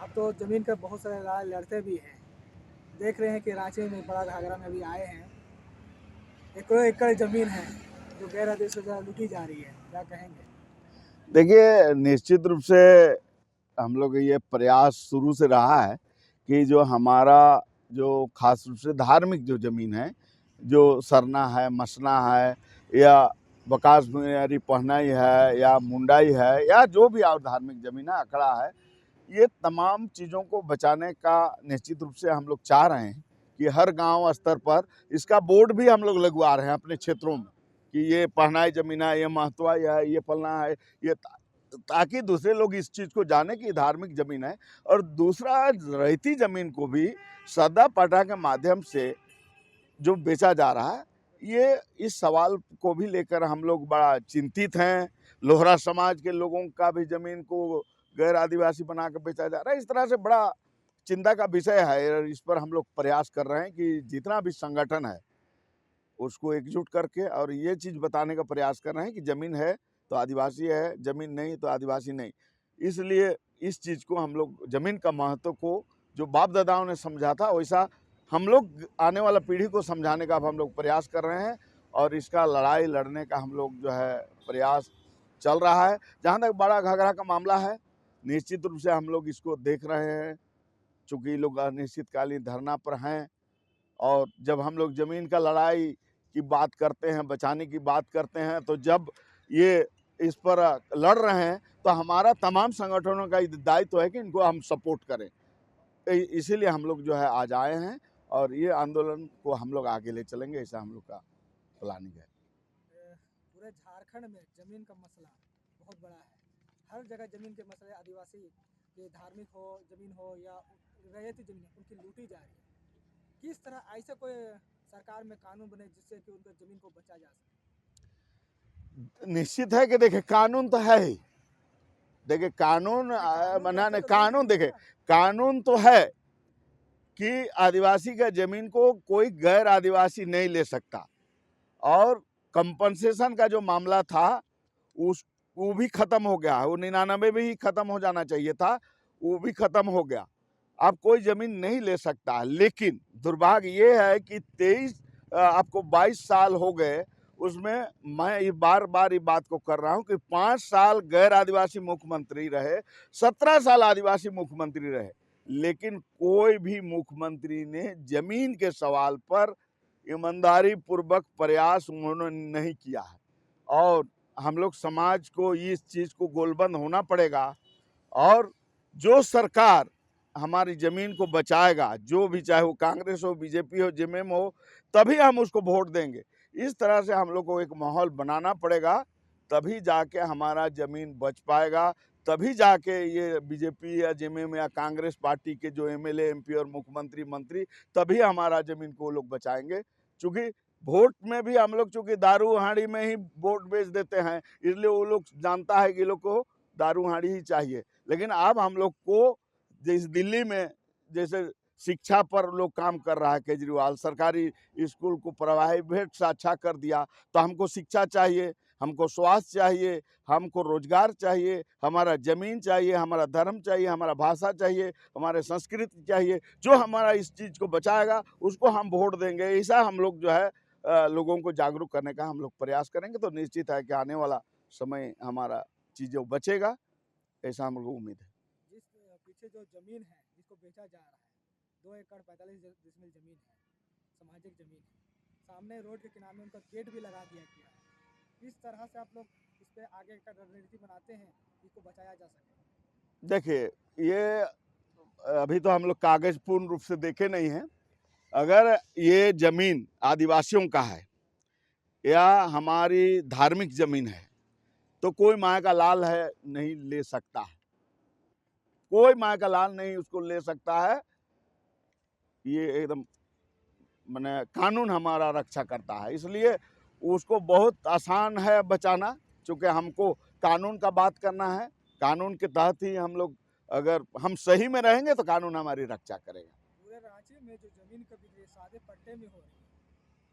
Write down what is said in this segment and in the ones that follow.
अब तो ज़मीन का बहुत सारे लड़ाई लड़ते भी हैं। देख रहे हैं कि रांची में बड़ा घाघरा में अभी आए हैं, एकड़ों एकड़ ज़मीन है जो गैर आदेश से लूटी जा रही है, क्या कहेंगे? देखिए, निश्चित रूप से हम लोग ये प्रयास शुरू से रहा है कि जो हमारा जो खास रूप से धार्मिक जो ज़मीन है, जो सरना है, मसना है या बकास मियारी पहनाई है या मुंडाई है या जो भी और धार्मिक ज़मीन है, अखड़ा है, ये तमाम चीज़ों को बचाने का निश्चित रूप से हम लोग चाह रहे हैं कि हर गांव स्तर पर इसका बोर्ड भी हम लोग लगवा रहे हैं अपने क्षेत्रों में कि ये पहनाई ज़मीन है, ये महतवाई है, ये फलना है, ये ताकि दूसरे लोग इस चीज़ को जाने कि धार्मिक ज़मीन है। और दूसरा, रहती ज़मीन को भी सदा पटा के माध्यम से जो बेचा जा रहा है, ये इस सवाल को भी लेकर हम लोग बड़ा चिंतित हैं। लोहरा समाज के लोगों का भी ज़मीन को गैर आदिवासी बना के बेचा जा रहा है। इस तरह से बड़ा चिंता का विषय है और इस पर हम लोग प्रयास कर रहे हैं कि जितना भी संगठन है उसको एकजुट करके और ये चीज़ बताने का प्रयास कर रहे हैं कि ज़मीन है तो आदिवासी है, ज़मीन नहीं तो आदिवासी नहीं। इसलिए इस चीज़ को हम लोग ज़मीन का महत्व को जो बाप दादाओं ने समझा था, वैसा हम लोग आने वाला पीढ़ी को समझाने का अब हम लोग प्रयास कर रहे हैं और इसका लड़ाई लड़ने का हम लोग जो है प्रयास चल रहा है। जहाँ तक बड़ा घाघरा का मामला है, निश्चित रूप से हम लोग इसको देख रहे हैं, चूँकि ये लोग अनिश्चितकालीन धरना पर हैं और जब हम लोग ज़मीन का लड़ाई की बात करते हैं, बचाने की बात करते हैं, तो जब ये इस पर लड़ रहे हैं, तो हमारा तमाम संगठनों का दायित्व है कि इनको हम सपोर्ट करें। इसीलिए हम लोग जो है आज आए हैं और ये आंदोलन को हम लोग आगे ले चलेंगे, ऐसा हम लोग का प्लानिंग है। पूरे झारखंड में ज़मीन का मसला बहुत बड़ा है। हर जगह ज़मीन के मसले आदिवासी के धार्मिक हो, ज़मीन हो या रैयती ज़मीन उनकी लूटी जा रही है। किस तरह ऐसा कोई सरकार में कानून बने जिससे कि उनका ज़मीन को बचा जा सके? निश्चित है कि देखिए कानून तो है ही। देखिए कानून बनाने कानून देखिए कानून तो है कि आदिवासी का ज़मीन को कोई गैर आदिवासी नहीं ले सकता और कंपनसेशन का जो मामला था वो भी खत्म हो गया। वो 99 में ही खत्म हो जाना चाहिए था, वो भी खत्म हो गया। अब कोई ज़मीन नहीं ले सकता। लेकिन दुर्भाग्य ये है कि 23 आपको 22 साल हो गए, उसमें मैं ये बार-बार ये बात को कर रहा हूँ कि 5 साल गैर आदिवासी मुख्यमंत्री रहे, 17 साल आदिवासी मुख्यमंत्री रहे, लेकिन कोई भी मुख्यमंत्री ने ज़मीन के सवाल पर ईमानदारी पूर्वक प्रयास उन्होंने नहीं किया है। और हम लोग समाज को इस चीज़ को गोलबंद होना पड़ेगा और जो सरकार हमारी ज़मीन को बचाएगा, जो भी, चाहे वो कांग्रेस हो, बीजेपी हो, जेएमएम हो, तभी हम उसको वोट देंगे। इस तरह से हम लोग को एक माहौल बनाना पड़ेगा, तभी जाके हमारा ज़मीन बच पाएगा, तभी जाके ये बीजेपी या जेएमएम या कांग्रेस पार्टी के जो एमएलए, एमपी और मुख्यमंत्री, मंत्री, तभी हमारा ज़मीन को वो लोग बचाएंगे। चूँकि वोट में भी हम लोग चूँकि दारू हांडी में ही वोट बेच देते हैं, इसलिए वो लोग जानता है कि लोग को दारू हांडी ही चाहिए। लेकिन अब हम लोग को जैसे दिल्ली में जैसे शिक्षा पर लोग काम कर रहा है, केजरीवाल सरकारी स्कूल को प्राइवेट से अच्छा कर दिया, तो हमको शिक्षा चाहिए, हमको स्वास्थ्य चाहिए, हमको रोजगार चाहिए, हमारा ज़मीन चाहिए, हमारा धर्म चाहिए, हमारा भाषा चाहिए, हमारे संस्कृति चाहिए। जो हमारा इस चीज़ को बचाएगा उसको हम वोट देंगे। ऐसा हम लोग जो है लोगों को जागरूक करने का हम लोग प्रयास करेंगे, तो निश्चित है कि आने वाला समय हमारा चीज़ें बचेगा, ऐसा हम लोग को उम्मीद है। जिस पीछे जो ज़मीन है जिसको बेचा जा रहा है, 2 एकड़ 45 डिसमिल ज़मीन है, सामाजिक ज़मीन है, सामने रोड के किनारे उनका गेट भी लगा दिया गया है। किस तरह से आप लोग इस पे आगे का रणनीति बनाते हैं इसको बचाया जा सके? देखिए, ये अभी तो हम लोग कागज़ पूर्ण रूप से देखे नहीं हैं। अगर ये ज़मीन आदिवासियों का है या हमारी धार्मिक ज़मीन है, तो कोई माँ का लाल है नहीं ले सकता है। कोई माँ का लाल नहीं उसको ले सकता है। ये एकदम माने कानून हमारा रक्षा करता है, इसलिए उसको बहुत आसान है बचाना, चूँकि हमको कानून का बात करना है। कानून के तहत ही हम लोग, अगर हम सही में रहेंगे तो कानून हमारी रक्षा करेगा। पूरे रांची में जो ज़मीन का बिक्री सादे पट्टे में हो रही है,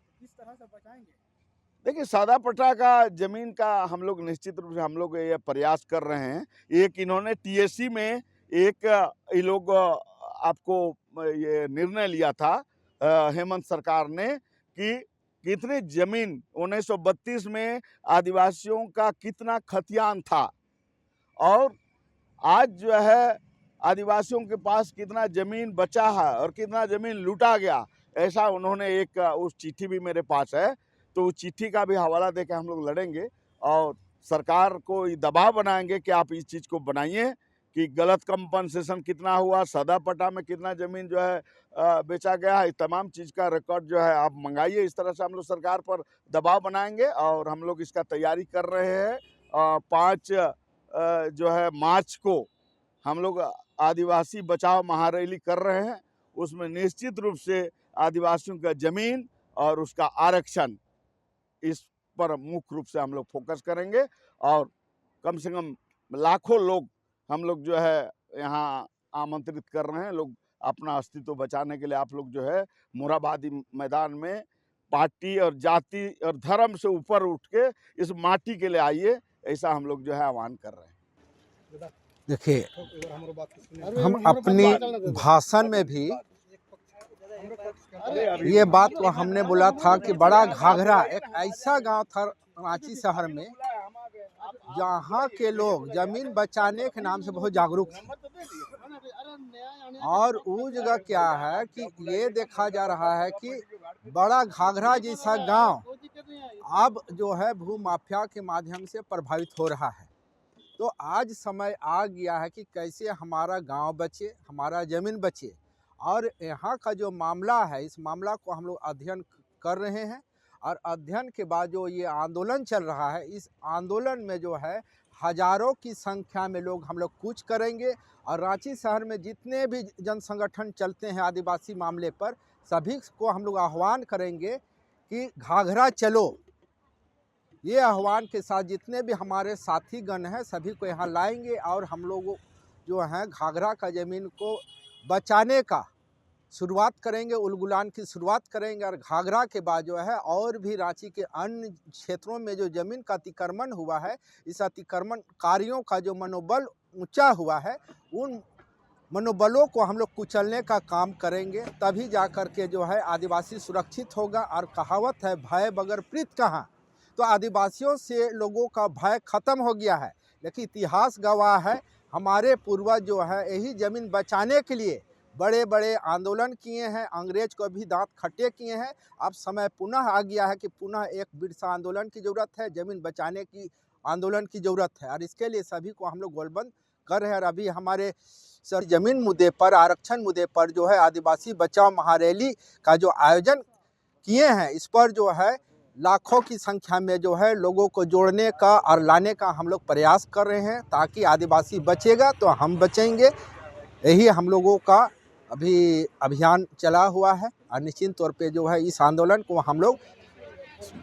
तो किस तरह से बचाएंगे? देखिए, सादा पट्टा का ज़मीन का हम लोग निश्चित रूप से हम लोग ये प्रयास कर रहे हैं। एक इन्होंने टीएसी में एक ये लोग आपको ये निर्णय लिया था हेमंत सरकार ने कि कितनी जमीन 1932 में आदिवासियों का कितना खतियान था और आज जो है आदिवासियों के पास कितना जमीन बचा है और कितना जमीन लूटा गया, ऐसा उन्होंने एक उस चिट्ठी भी मेरे पास है, तो उस चिट्ठी का भी हवाला देकर हम लोग लड़ेंगे और सरकार को ये दबाव बनाएंगे कि आप इस चीज़ को बनाइए कि गलत कंपनसेशन कितना हुआ, सदा पट्टा में कितना ज़मीन जो है बेचा गया है, तमाम चीज़ का रिकॉर्ड जो है आप मंगाइए। इस तरह से हम लोग सरकार पर दबाव बनाएंगे और हम लोग इसका तैयारी कर रहे हैं। 5 जो है मार्च को हम लोग आदिवासी बचाओ महारैली कर रहे हैं। उसमें निश्चित रूप से आदिवासियों का ज़मीन और उसका आरक्षण, इस पर मुख्य रूप से हम लोग फोकस करेंगे और कम से कम लाखों लोग हम लोग जो है यहाँ आमंत्रित कर रहे हैं। लोग अपना अस्तित्व बचाने के लिए आप लोग जो है मोरहाबादी मैदान में पार्टी और जाति और धर्म से ऊपर उठ के इस माटी के लिए आइए, ऐसा हम लोग जो है आह्वान कर रहे हैं। देखिए, हम अपनी भाषण में भी ये बात तो हमने बोला था कि बड़ा घाघरा एक ऐसा गांव था रांची शहर में जहाँ के लोग जमीन बचाने के नाम से बहुत जागरूक थे। और वो जगह क्या है कि ये देखा जा रहा है कि बड़ा घाघरा जैसा गांव अब जो है भू माफिया के माध्यम से प्रभावित हो रहा है। तो आज समय आ गया है कि कैसे हमारा गांव बचे, हमारा ज़मीन बचे। और यहाँ का जो मामला है, इस मामला को हम लोग अध्ययन कर रहे हैं और अध्ययन के बाद जो ये आंदोलन चल रहा है, इस आंदोलन में जो है हजारों की संख्या में लोग हम लोग कूच करेंगे और रांची शहर में जितने भी जन संगठन चलते हैं आदिवासी मामले पर, सभी को हम लोग आह्वान करेंगे कि घाघरा चलो। ये आह्वान के साथ जितने भी हमारे साथीगण हैं सभी को यहाँ लाएंगे और हम लोग जो हैं घाघरा का ज़मीन को बचाने का शुरुआत करेंगे, उलगुलान की शुरुआत करेंगे। और घाघरा के बाद जो है और भी रांची के अन्य क्षेत्रों में जो ज़मीन का अतिक्रमण हुआ है, इस अतिक्रमणकारियों का जो मनोबल ऊंचा हुआ है, उन मनोबलों को हम लोग कुचलने का काम करेंगे। तभी जा कर के जो है आदिवासी सुरक्षित होगा। और कहावत है, भय बगैर प्रीत कहाँ। तो आदिवासियों से लोगों का भय ख़त्म हो गया है, लेकिन इतिहास गवाह है हमारे पूर्वज जो है यही ज़मीन बचाने के लिए बड़े बड़े आंदोलन किए हैं, अंग्रेज को भी दांत खट्टे किए हैं। अब समय पुनः आ गया है कि पुनः एक बिरसा आंदोलन की ज़रूरत है, ज़मीन बचाने की आंदोलन की ज़रूरत है। और इसके लिए सभी को हम लोग गोलबंद कर रहे हैं। और अभी हमारे सर ज़मीन मुद्दे पर, आरक्षण मुद्दे पर जो है आदिवासी बचाओ महारैली का जो आयोजन किए हैं, इस पर जो है लाखों की संख्या में जो है लोगों को जोड़ने का और लाने का हम लोग प्रयास कर रहे हैं, ताकि आदिवासी बचेगा तो हम बचेंगे। यही हम लोगों का अभी अभियान चला हुआ है और निश्चित तौर पे जो है इस आंदोलन को हम लोग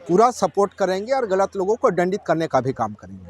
पूरा सपोर्ट करेंगे और गलत लोगों को दंडित करने का भी काम करेंगे।